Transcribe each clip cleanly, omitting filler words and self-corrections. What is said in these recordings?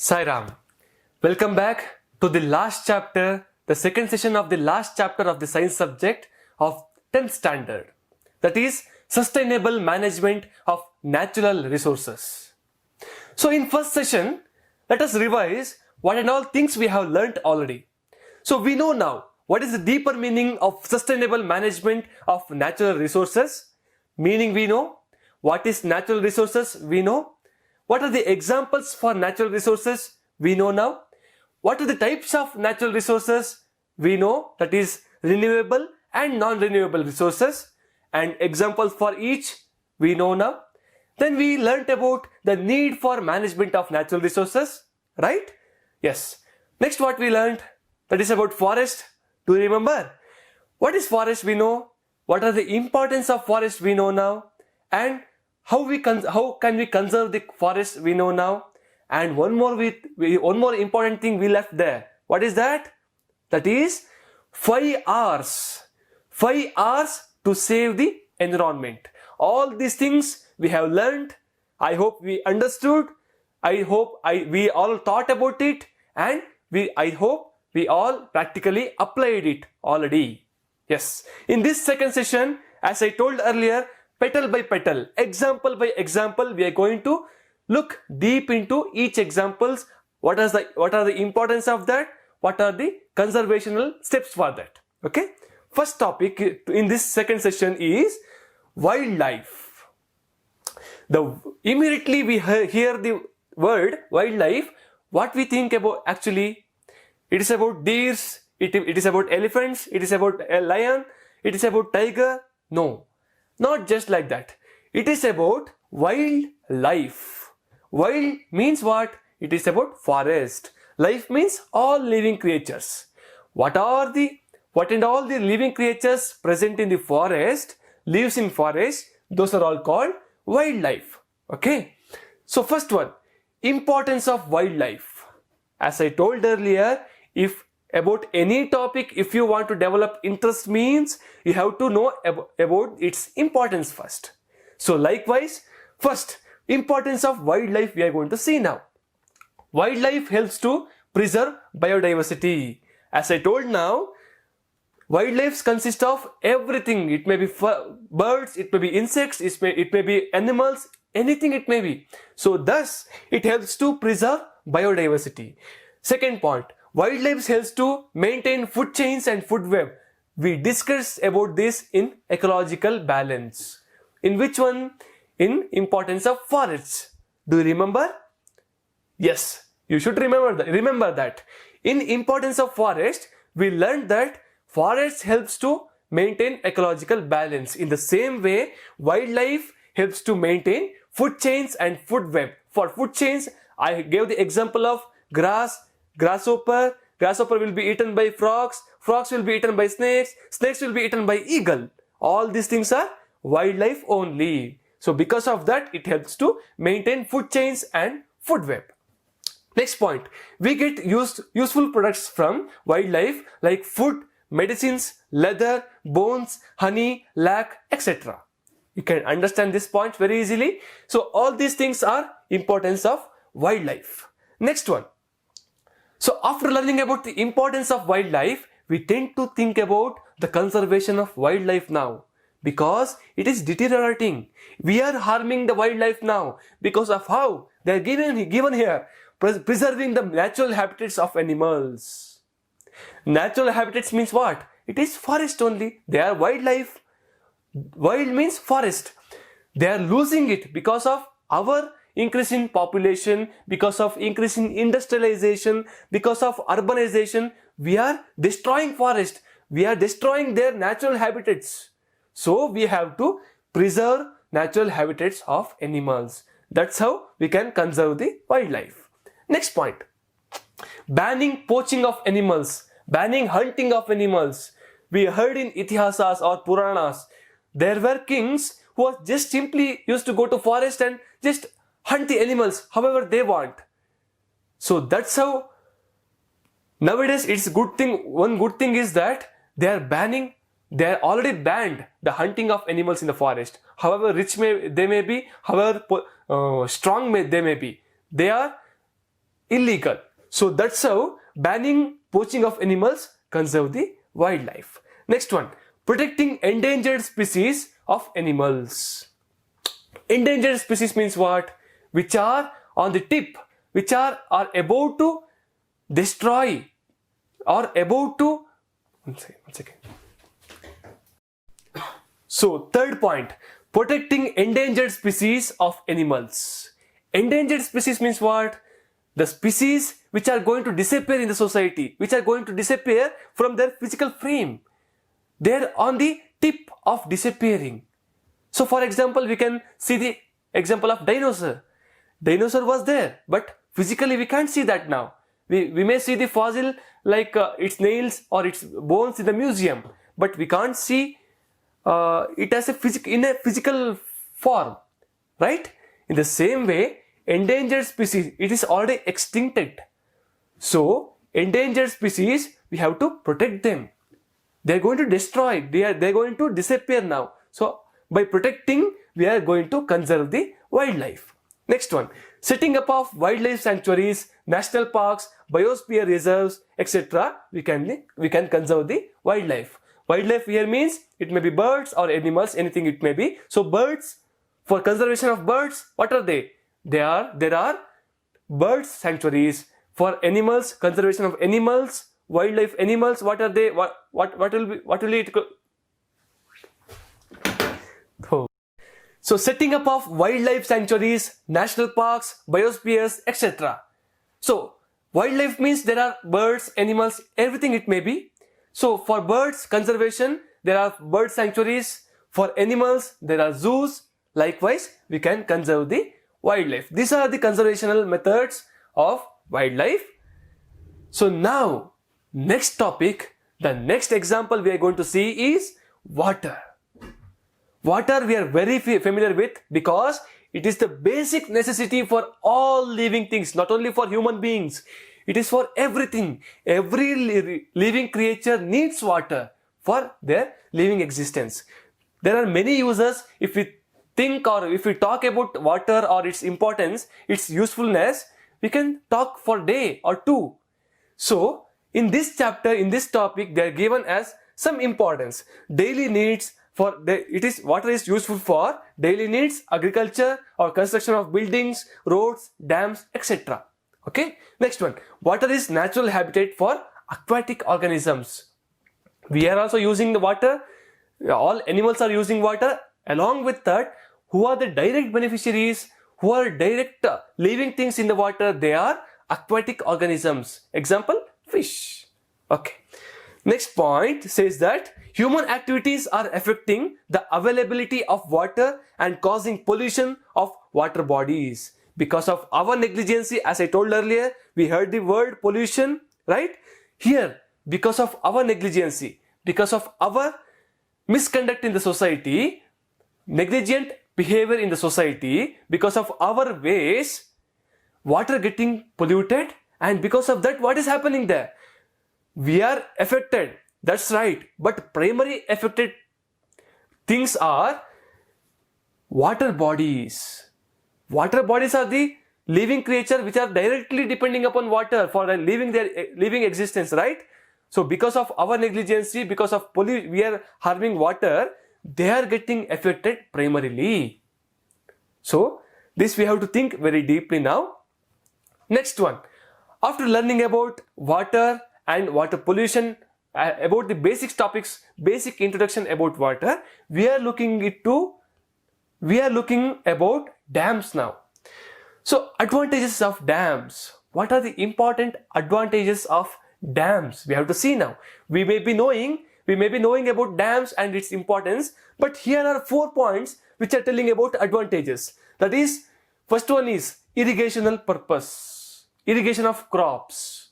Sai Ram. Welcome back to the last chapter, the second session of the last chapter of the science subject of 10th standard. That is sustainable management of natural resources. So in first session, let us revise what and all things we have learnt already. So we know now what is the deeper meaning of sustainable management of natural resources. Meaning we know. What is natural resources? We know. What are the examples for natural resources? We know now. What are the types of natural resources? We know, that is renewable and non-renewable resources, and examples for each we know now. Then we learnt about the need for management of natural resources, right? Yes. Next what we learnt, that is about forest. Do you remember? What is forest? We know. What are the importance of forest? We know now. And how can we conserve the forest? We know now. And one more important thing we left there. What is that? That is 5 R's. 5 R's to save the environment. All these things we have learned. I hope we understood. I hope we all thought about it, and I hope we all practically applied it already. Yes. In this second session, as I told earlier, petal by petal, example by example, we are going to look deep into each examples. What are the importance of that? What are the conservational steps for that? Okay. First topic in this second session is wildlife. Immediately we hear the word wildlife, what we think about actually? It is about deers, it is about elephants, it is about a lion, it is about tiger. No, not just like that. It is about wildlife. Wild means what? It is about forest. Life means all living creatures. What and all the living creatures present in the forest, lives in forest, those are all called wildlife. Okay. So first one, importance of wildlife. As I told earlier, if about any topic, if you want to develop interest, means you have to know about its importance first. So likewise, first, importance of wildlife we are going to see now. Wildlife helps to preserve biodiversity. As I told now, wildlife consists of everything. It may be birds, it may be insects, it may be animals, anything it may be. So thus, it helps to preserve biodiversity. Second point, wildlife helps to maintain food chains and food web. We discussed about this in ecological balance. In which one? In importance of forests. Do you remember? Yes, you should remember that. In importance of forest, we learned that forest helps to maintain ecological balance. In the same way, wildlife helps to maintain food chains and food web. For food chains, I gave the example of grasshopper will be eaten by frogs will be eaten by snakes will be eaten by eagle. All these things are wildlife only. So because of that, it helps to maintain food chains and food web. Next point, we get useful products from wildlife like food, medicines, leather, bones, honey, lac, etc. You can understand this point very easily. So all these things are importance of wildlife. Next one. So after learning about the importance of wildlife, we tend to think about the conservation of wildlife now, because it is deteriorating. We are harming the wildlife now because of how they are given here, preserving the natural habitats of animals. Natural habitats means what? It is forest only. They are wildlife. Wild means forest. They are losing it because of our increase in population, because of increase in industrialization, because of urbanization. We are destroying forest. We are destroying their natural habitats. So we have to preserve natural habitats of animals. That's how we can conserve the wildlife. Next point, banning poaching of animals, banning hunting of animals. We heard in Itihasas or Puranas, there were kings who just simply used to go to forest and just hunt the animals however they want. So that's how nowadays it's good thing. One good thing is that they are already banned the hunting of animals in the forest. However rich they may be, however strong they may be, they are illegal. So that's how banning poaching of animals conserve the wildlife. Next one, protecting endangered species of animals. Endangered species means what? Which are on the tip, which are about to destroy or about to, one second. So third point, protecting endangered species of animals. Endangered species means what? The species which are going to disappear in the society, which are going to disappear from their physical frame. They are on the tip of disappearing. So for example, we can see the example of dinosaur. Dinosaur was there, but physically we can't see that now. We may see the fossil like its nails or its bones in the museum, but we can't see it as in a physical form, right? In the same way, endangered species, it is already extincted. So endangered species, we have to protect them. They are going to destroy, they are going to disappear now. So by protecting, we are going to conserve the wildlife. Next one, setting up of wildlife sanctuaries, national parks, biosphere reserves, etc. We can conserve the wildlife. Wildlife here means it may be birds or animals, anything it may be. So birds, for conservation of birds, what are they? There are bird sanctuaries. For animals, conservation of animals, wildlife animals, what are they? What will it go? Oh. So setting up of wildlife sanctuaries, national parks, biospheres, etc. So wildlife means there are birds, animals, everything it may be. So for birds conservation, there are bird sanctuaries. For animals, there are zoos. Likewise, we can conserve the wildlife. These are the conservational methods of wildlife. So now, next topic, the next example we are going to see is water. Water we are very familiar with because it is the basic necessity for all living things, not only for human beings. It is for everything. Every living creature needs water for their living existence. There are many uses. If we think or if we talk about water or its importance, its usefulness, we can talk for a day or two. So in this chapter, in this topic, they are given as some importance. Daily needs water is useful for daily needs, agriculture or construction of buildings, roads, dams, etc. Okay. Next one. Water is natural habitat for aquatic organisms. We are also using the water. All animals are using water. Along with that, who are the direct beneficiaries? Who are direct living things in the water? They are aquatic organisms. Example, fish. Okay. Next point says that human activities are affecting the availability of water and causing pollution of water bodies. Because of our negligence, as I told earlier, we heard the word pollution, right? Here, because of our negligence, because of our misconduct in the society, negligent behavior in the society, because of our ways, water getting polluted, and because of that, what is happening there? We are affected, that's right, but primary affected things are water bodies. Water bodies are the living creatures which are directly depending upon water for their living existence, right? So because of our negligence, because of we are harming water, they are getting affected primarily. So this we have to think very deeply now. Next one, after learning about water and water pollution, about the basic topics, basic introduction about water, we are looking about dams now. So advantages of dams. What are the important advantages of dams? We have to see now. We may be knowing about dams and its importance, but here are 4 points which are telling about advantages. That is, first one is irrigational purpose, irrigation of crops.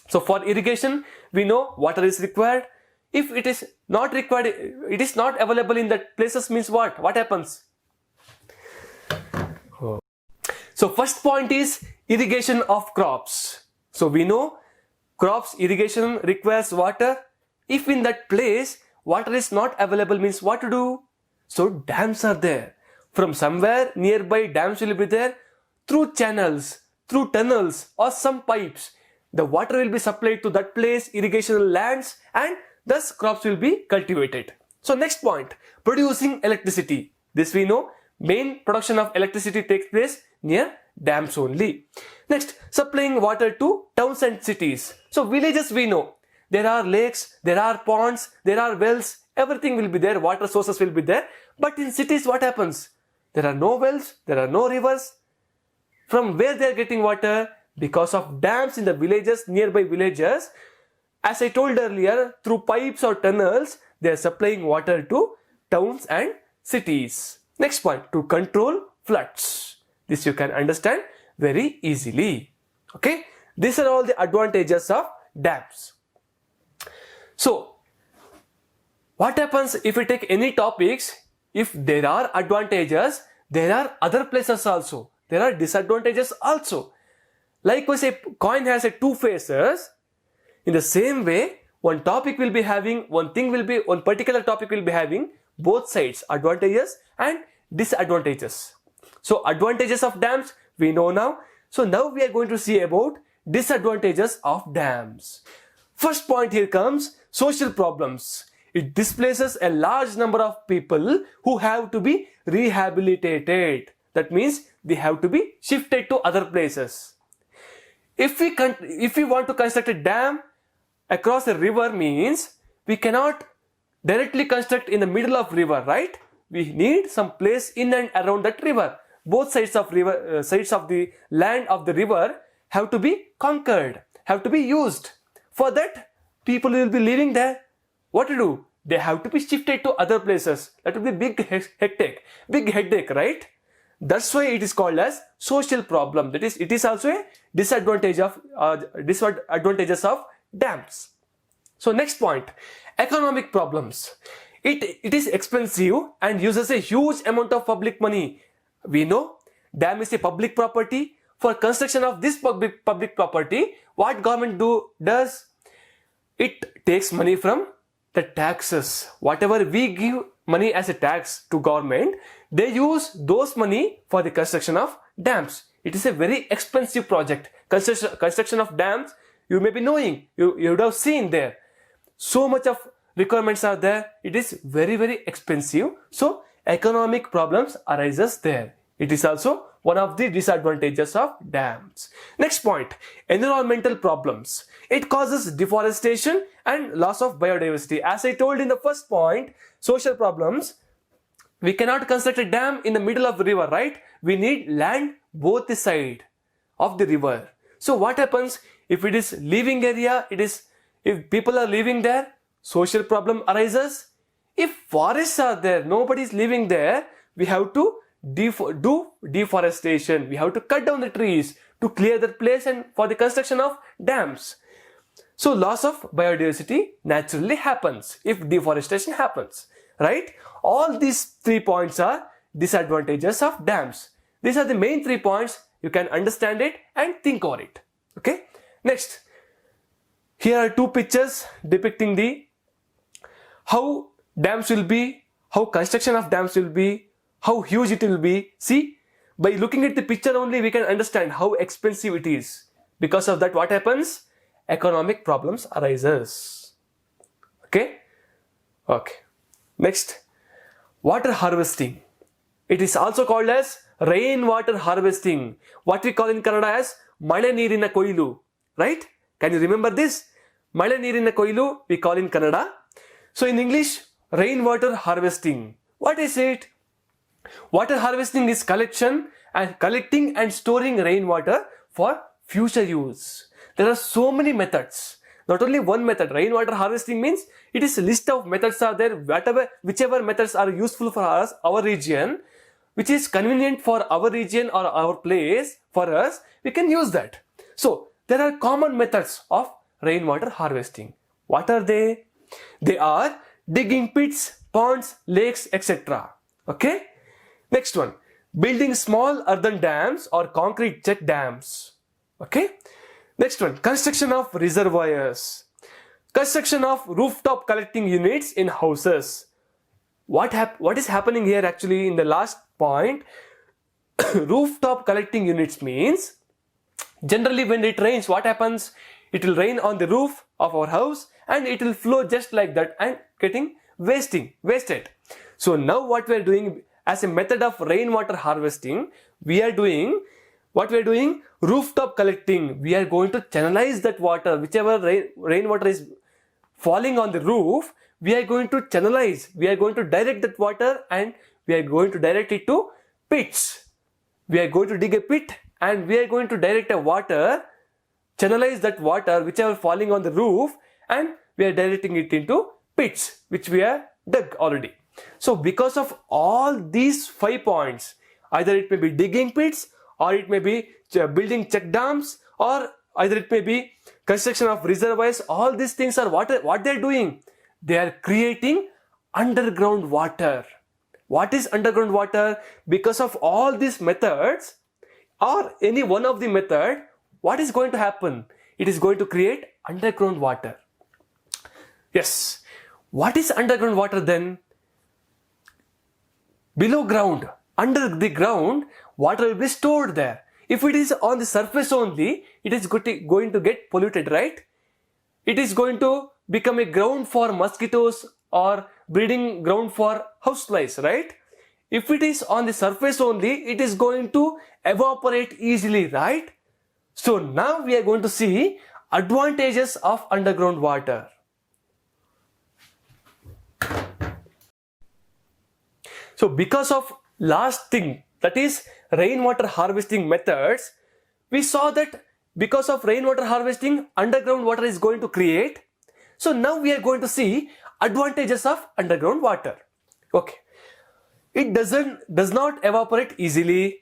So for irrigation, we know water is required. If it is not required, it is not available in that places, means what? What happens? So first point is irrigation of crops. So we know crops irrigation requires water. If in that place water is not available, means what to do? So dams are there. From somewhere nearby, dams will be there. Through channels, through tunnels or some pipes, the water will be supplied to that place, irrigation lands, and thus crops will be cultivated. So next point, producing electricity. This we know, main production of electricity takes place near dams only. Next, supplying water to towns and cities. So villages we know, there are lakes, there are ponds, there are wells, everything will be there, water sources will be there. But in cities what happens? There are no wells, there are no rivers. From where they are getting water? Because of dams in the villages, nearby villages. As I told earlier, through pipes or tunnels, they are supplying water to towns and cities. Next point, to control floods. This you can understand very easily. Okay, these are all the advantages of dams. So, what happens if we take any topics? If there are advantages, there are other places also. There are disadvantages also. Likewise, a coin has two faces. In the same way, one topic will be having, one particular topic will be having both sides, advantages and disadvantages. So advantages of dams we know now. So now we are going to see about disadvantages of dams. First point here comes social problems. It displaces a large number of people who have to be rehabilitated. That means they have to be shifted to other places. If we want to construct a dam across a river, means we cannot directly construct in the middle of river, right? We need some place in and around that river. Both sides of the land of the river have to be conquered, have to be used. For that, people will be living there. What to do? They have to be shifted to other places. That will be big headache, right? That's why it is called as social problem. That is, it is also a disadvantages of dams. So next point, economic problems. It is expensive and uses a huge amount of public money. We know dam is a public property. For construction of this public property, what government does? It takes money from the taxes. Whatever we give money as a tax to government, they use those money for the construction of dams. It is a very expensive project. Construction of dams, you may be knowing, you would have seen there. So much of requirements are there. It is very, very expensive. So economic problems arises there. It is also one of the disadvantages of dams. Next point, environmental problems. It causes deforestation and loss of biodiversity. As I told in the first point, social problems, we cannot construct a dam in the middle of the river, right? We need land both the side of the river. So what happens if it is living area, if people are living there, social problem arises. If forests are there, nobody is living there, we have to do deforestation. We have to cut down the trees to clear that place and for the construction of dams. So loss of biodiversity naturally happens if deforestation happens, right? All these 3 points are disadvantages of dams. These are the main 3 points. You can understand it and think over it. Okay. Next, here are 2 pictures depicting how dams will be, how construction of dams will be, how huge it will be. See, by looking at the picture only, we can understand how expensive it is. Because of that, what happens? Economic problems arises. Okay. Next, water harvesting. It is also called as rainwater harvesting. What we call in Kannada as Male Neerina Koilu. Right? Can you remember this? Male Neerina Koilu we call in Kannada. So in English, rainwater harvesting. What is it? Water harvesting is collecting and storing rainwater for future use. There are so many methods. Not only one method. Rainwater harvesting means it is a list of methods are there. Whichever methods are useful for us, our region, which is convenient for our region or our place for us, we can use that. So there are common methods of rainwater harvesting. What are they? They are digging pits, ponds, lakes, etc. Okay. Next one, building small earthen dams or concrete check dams. Okay. Next one, construction of reservoirs. Construction of rooftop collecting units in houses. What is happening here actually in the last point? Rooftop collecting units means Generally when it rains, what happens? It will rain on the roof of our house and it will flow just like that and getting wasted. So now what we are doing as a method of rainwater harvesting, we are doing rooftop collecting. We are going to channelize that water, whichever rainwater is falling on the roof, we are going to channelize, we are going to direct that water and we are going to direct it to pits. We are going to dig a pit and we are going to direct a water, channelize that water whichever falling on the roof and we are directing it into pits which we have dug already. So because of all these 5 points, either it may be digging pits or it may be building check dams or either it may be construction of reservoirs, all these things are what they are doing. They are creating underground water. What is underground water? Because of all these methods or any one of the method, what is going to happen? It is going to create underground water. Yes. What is underground water then? Below ground, under the ground, water will be stored there. If it is on the surface only, it is going to get polluted, right? It is going to become a ground for mosquitoes or breeding ground for houseflies, right? If it is on the surface only, it is going to evaporate easily, right? So now we are going to see advantages of underground water. So because of last thing, that is rainwater harvesting methods, we saw that because of rainwater harvesting, underground water is going to create. So now we are going to see advantages of underground water. Okay. It does not evaporate easily.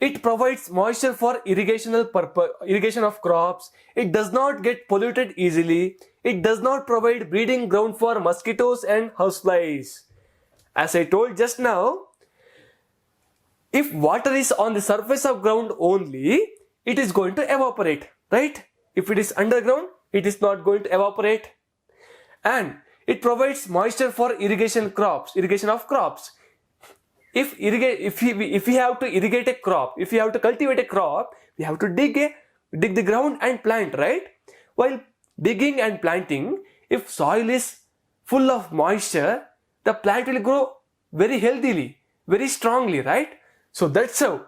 It provides moisture for irrigation of crops. It does not get polluted easily. It does not provide breeding ground for mosquitoes and houseflies. As I told just now, if water is on the surface of ground only, it is going to evaporate, right? If it is underground, it is not going to evaporate. And it provides moisture for irrigation of crops. If we have to irrigate a crop, if we have to cultivate a crop, we have to dig the ground and plant, right? While digging and planting, if soil is full of moisture, the plant will grow very healthily, very strongly, right? So that's how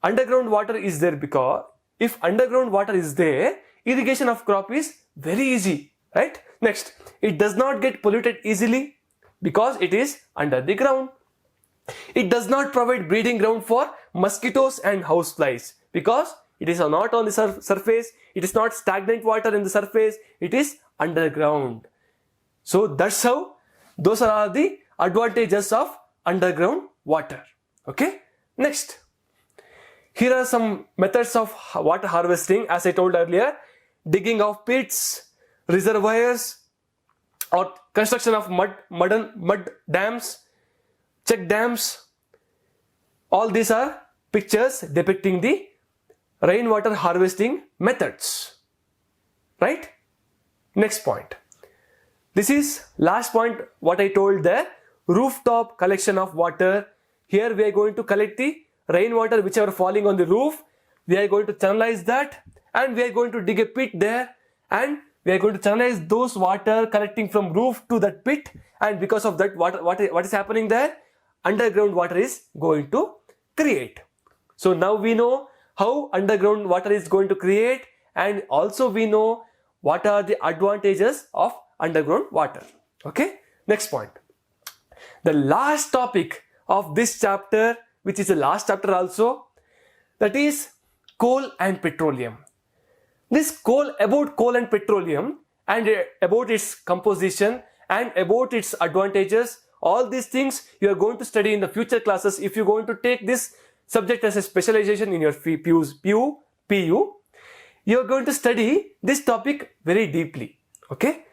underground water is there, because if underground water is there, irrigation of crop is very easy, right? Next, it does not get polluted easily because it is under the ground. It does not provide breeding ground for mosquitoes and houseflies because it is not on the surface. It is not stagnant water in the surface. It is underground. So that's how those are the advantages of underground water. Okay. Next, here are some methods of water harvesting. As I told earlier, digging of pits, reservoirs, or construction of mud dams, check dams. All these are pictures depicting the rainwater harvesting methods, right? Next point. This is last point what I told there, rooftop collection of water. Here we are going to collect the rainwater whichever falling on the roof. We are going to channelize that and we are going to dig a pit there and we are going to channelize those water collecting from roof to that pit, and because of that what is happening there? Underground water is going to create. So now we know how underground water is going to create, and also we know what are the advantages of underground water. Okay, next point. The last topic of this chapter, which is the last chapter also, that is coal and petroleum. About coal and petroleum and about its composition and about its advantages, all these things you are going to study in the future classes. If you're going to take this subject as a specialization in your PU, you are going to study this topic very deeply. Okay?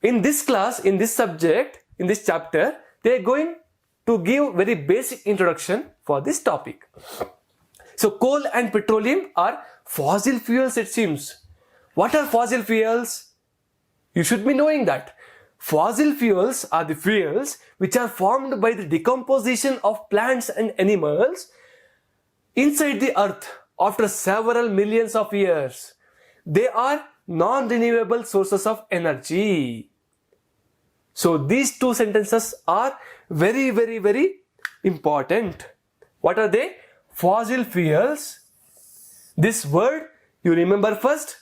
In this class, in this subject, in this chapter, they are going to give very basic introduction for this topic. So coal and petroleum are fossil fuels, it seems. What are fossil fuels? You should be knowing that. Fossil fuels are the fuels which are formed by the decomposition of plants and animals inside the earth after several millions of years. They are non-renewable sources of energy. So these two sentences are very, very, very important. What are they? Fossil fuels. This word you remember first.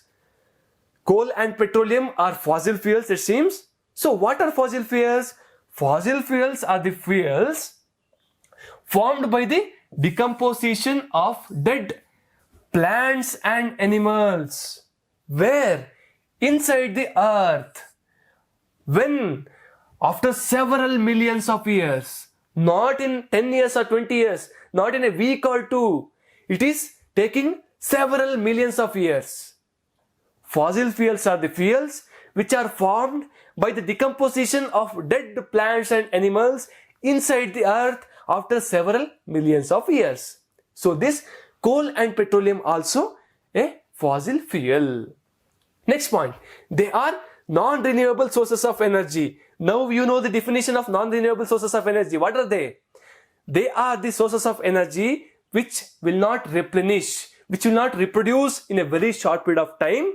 Coal and petroleum are fossil fuels, it seems. So what are fossil fuels? Fossil fuels are the fuels formed by the decomposition of dead plants and animals. Where? Inside the earth. When? After several millions of years. Not in 10 years or 20 years. Not in a week or two. It is taking several millions of years. Fossil fuels are the fuels which are formed by the decomposition of dead plants and animals inside the earth after several millions of years. So this coal and petroleum also a fossil fuel. Next point, they are non-renewable sources of energy. Now you know the definition of non-renewable sources of energy. What are they? They are the sources of energy which will not replenish, which will not reproduce in a very short period of time.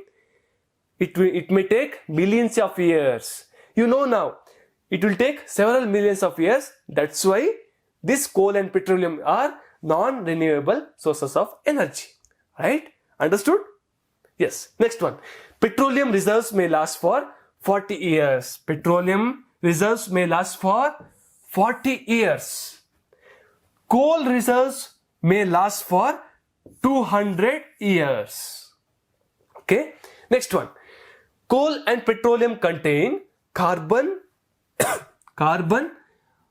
It may take millions of years. You know now, it will take several millions of years. That's why this coal and petroleum are non-renewable sources of energy. Right? Understood? Yes. Next one. Petroleum reserves may last for 40 years. Petroleum reserves may last for 40 years. Coal reserves may last for 200 years. Okay. Next one. Coal and petroleum contain carbon,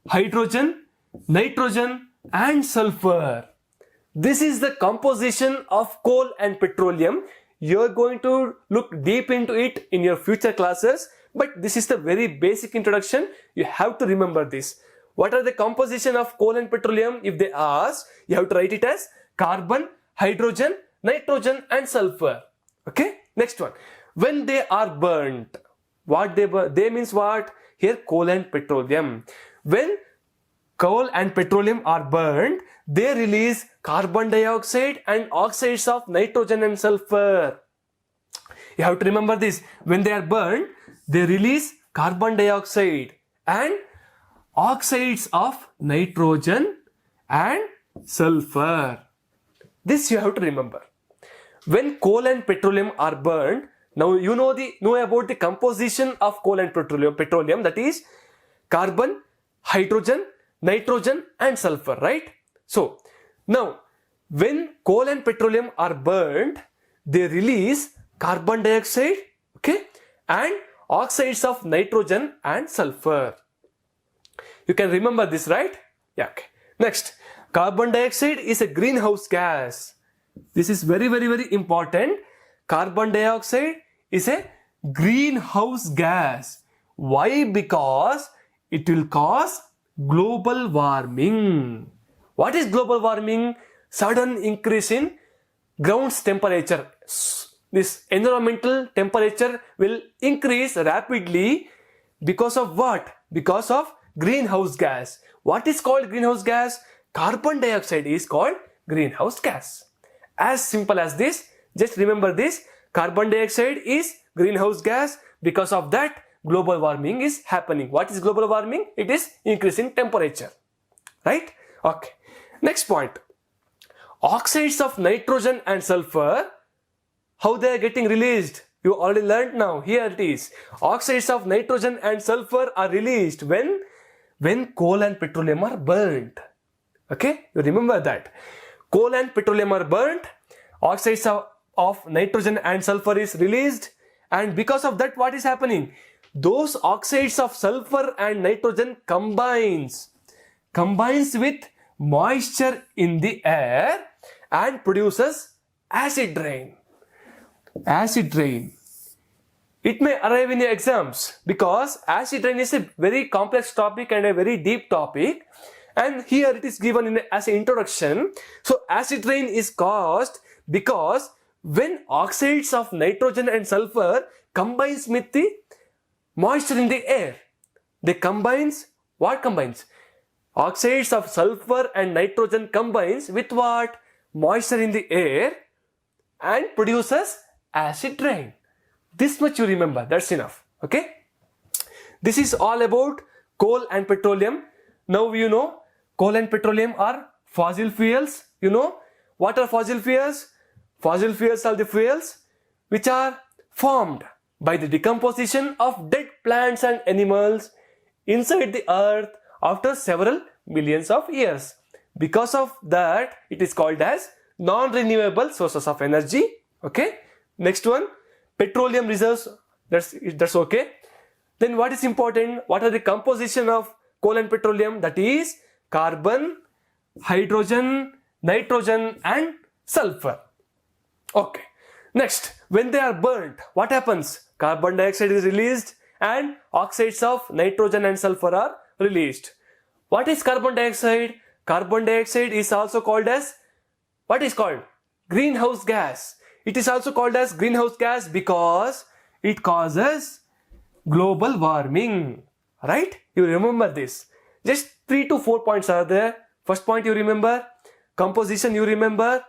hydrogen, nitrogen and sulfur. This is the composition of coal and petroleum. You are going to look deep into it in your future classes, but this is the very basic introduction. You have to remember this. What are the composition of coal and petroleum? If they ask, you have to write it as carbon, hydrogen, nitrogen and sulfur. Okay. Next one. When they are burnt, what they means what? Here coal and petroleum. When coal and petroleum are burnt, they release carbon dioxide and oxides of nitrogen and sulfur. You have to remember this. When they are burnt, they release carbon dioxide and oxides of nitrogen and sulfur. This you have to remember. When coal and petroleum are burned, now you know about the composition of coal and petroleum, that is carbon, hydrogen, nitrogen and sulfur, right? So now when coal and petroleum are burned, they release carbon dioxide, okay, and oxides of nitrogen and sulfur. You can remember this, right? Yeah. Okay. Next, carbon dioxide is a greenhouse gas. This is very, very, very important. Carbon dioxide is a greenhouse gas. Why? Because it will cause global warming. What is global warming? Sudden increase in ground's temperature. This environmental temperature will increase rapidly because of what? Because of greenhouse gas. What is called greenhouse gas? Carbon dioxide is called greenhouse gas. As simple as this. Just remember this. Carbon dioxide is greenhouse gas. Because of that, global warming is happening. What is global warming? It is increasing temperature. Right? Okay. Next point. Oxides of nitrogen and sulfur, how they are getting released? You already learned now. Here it is. Oxides of nitrogen and sulfur are released when coal and petroleum are burnt. Okay? You remember that. Coal and petroleum are burnt. Oxides of nitrogen and sulfur is released. And because of that, what is happening? Those oxides of sulfur and nitrogen combines with moisture in the air and produces acid rain. Acid rain. It may arrive in your exams because acid rain is a very complex topic and a very deep topic. And here it is given as an introduction. So acid rain is caused because when oxides of nitrogen and sulfur combines with the moisture in the air, what combines? Oxides of sulfur and nitrogen combines with what? Moisture in the air, and produces acid rain. This much you remember, that's enough. Okay? This is all about coal and petroleum. Now you know coal and petroleum are fossil fuels. You know what are fossil fuels? Fossil fuels are the fuels which are formed by the decomposition of dead plants and animals inside the earth after several millions of years. Because of that, it is called as non-renewable sources of energy. Okay. Next one, petroleum reserves. That's okay. Then what is important? What are the composition of coal and petroleum? That is carbon, hydrogen, nitrogen and sulfur. Okay. Next, when they are burnt, what happens? Carbon dioxide is released and oxides of nitrogen and sulfur are released. What is carbon dioxide? Carbon dioxide is also called as, what is called? Greenhouse gas. It is also called as greenhouse gas because it causes global warming. Right? You remember this. Just 3 to 4 points are there. First point you remember, composition you remember,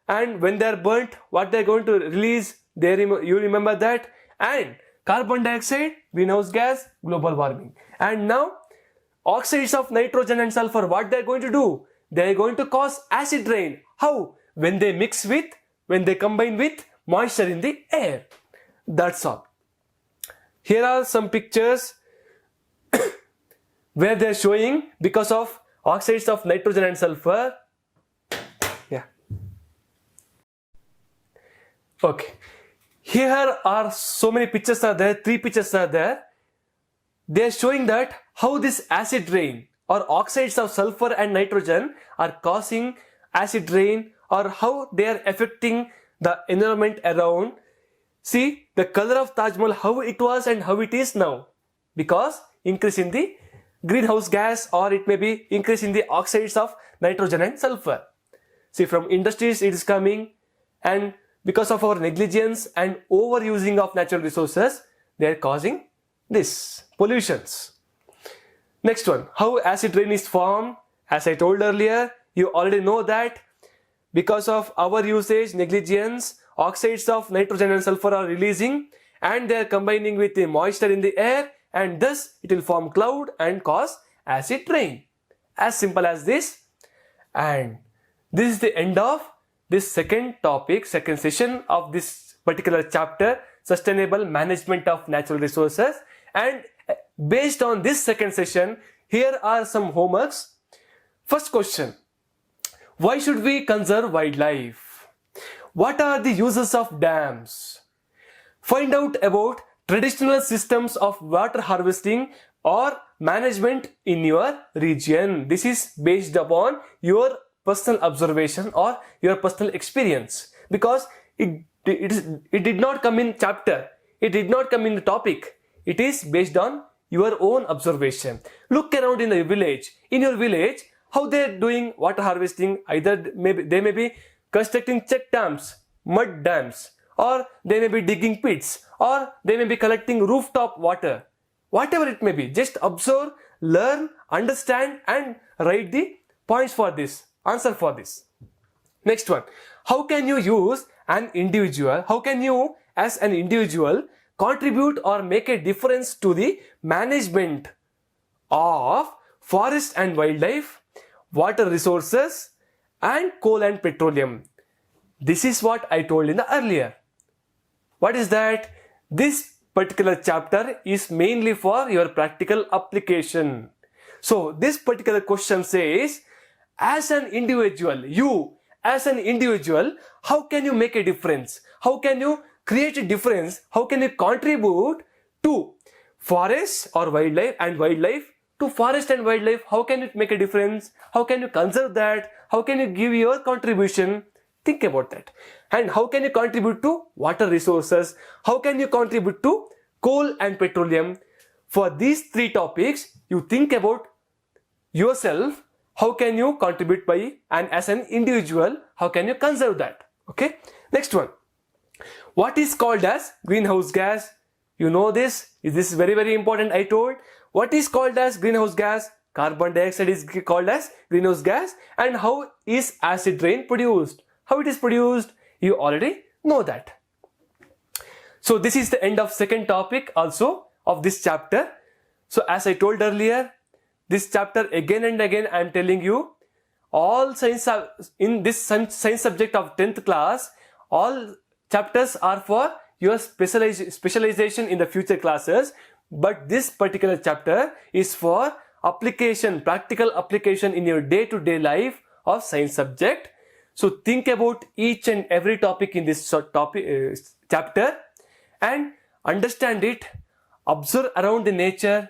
and when they are burnt, what they are going to release, you remember that, and carbon dioxide, greenhouse gas, global warming. And now oxides of nitrogen and sulfur, what they are going to do? They are going to cause acid rain. How? When they combine with moisture in the air. That's all. Here are some pictures where they are showing because of oxides of nitrogen and sulfur. Yeah. Okay. Here are so many pictures are there, 3 pictures are there. They are showing that how this acid rain or oxides of sulfur and nitrogen are causing acid rain, or how they are affecting the environment around. See the color of Taj Mahal, how it was and how it is now, because increase in the greenhouse gas, or it may be increase in the oxides of nitrogen and sulfur. See, from industries it is coming, and because of our negligence and overusing of natural resources, they are causing this pollutions. Next one, how acid rain is formed. As I told earlier, you already know that because of our usage, negligence, oxides of nitrogen and sulfur are releasing and they are combining with the moisture in the air, and thus it will form cloud and cause acid rain. As simple as this. And this is the end of this second topic, second session of this particular chapter, sustainable management of natural resources. And based on this second session, here are some homeworks. First question, why should we conserve wildlife? What are the uses of dams? Find out about traditional systems of water harvesting or management in your region. This is based upon your personal observation or your personal experience, because it did not come in chapter, it did not come in the topic. It is based on your own observation. Look around in the village. In your village, how they are doing water harvesting. Either they may be constructing check dams, mud dams, or they may be digging pits, or they may be collecting rooftop water. Whatever it may be, just observe, learn, understand and write the points for this, answer for this. Next one, how can you use an individual, how can you as an individual contribute or make a difference to the management of forest and wildlife, water resources and coal and petroleum? This is what I told in the earlier. What is that? This particular chapter is mainly for your practical application. So this particular question says, as an individual, you as an individual, how can you make a difference? How can you create a difference? How can you contribute to forest or wildlife and wildlife to forest and wildlife? How can it make a difference? How can you conserve that? How can you give your contribution? Think about that. And how can you contribute to water resources? How can you contribute to coal and petroleum? For these 3 topics, you think about yourself. How can you contribute by, and as an individual, how can you conserve that? Okay. Next one. What is called as greenhouse gas? You know this. This is very, very important. I told. What is called as greenhouse gas? Carbon dioxide is called as greenhouse gas. And how is acid rain produced? How it is produced? You already know that. So this is the end of second topic also of this chapter. So as I told earlier, this chapter again and again I am telling you, all science in this science subject of 10th class, all chapters are for your specialization in the future classes, but this particular chapter is for application, practical application in your day-to-day life of science subject. So think about each and every topic in this chapter and understand it, observe around the nature,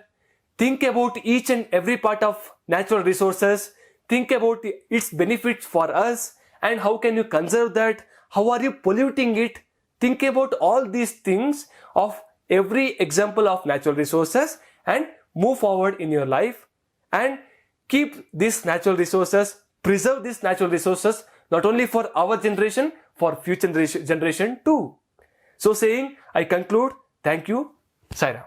think about each and every part of natural resources, think about its benefits for us and how can you conserve that, how are you polluting it. Think about all these things of every example of natural resources and move forward in your life and keep these natural resources, preserve these natural resources not only for our generation, for future generation too. So saying, I conclude, thank you, Sai Ram.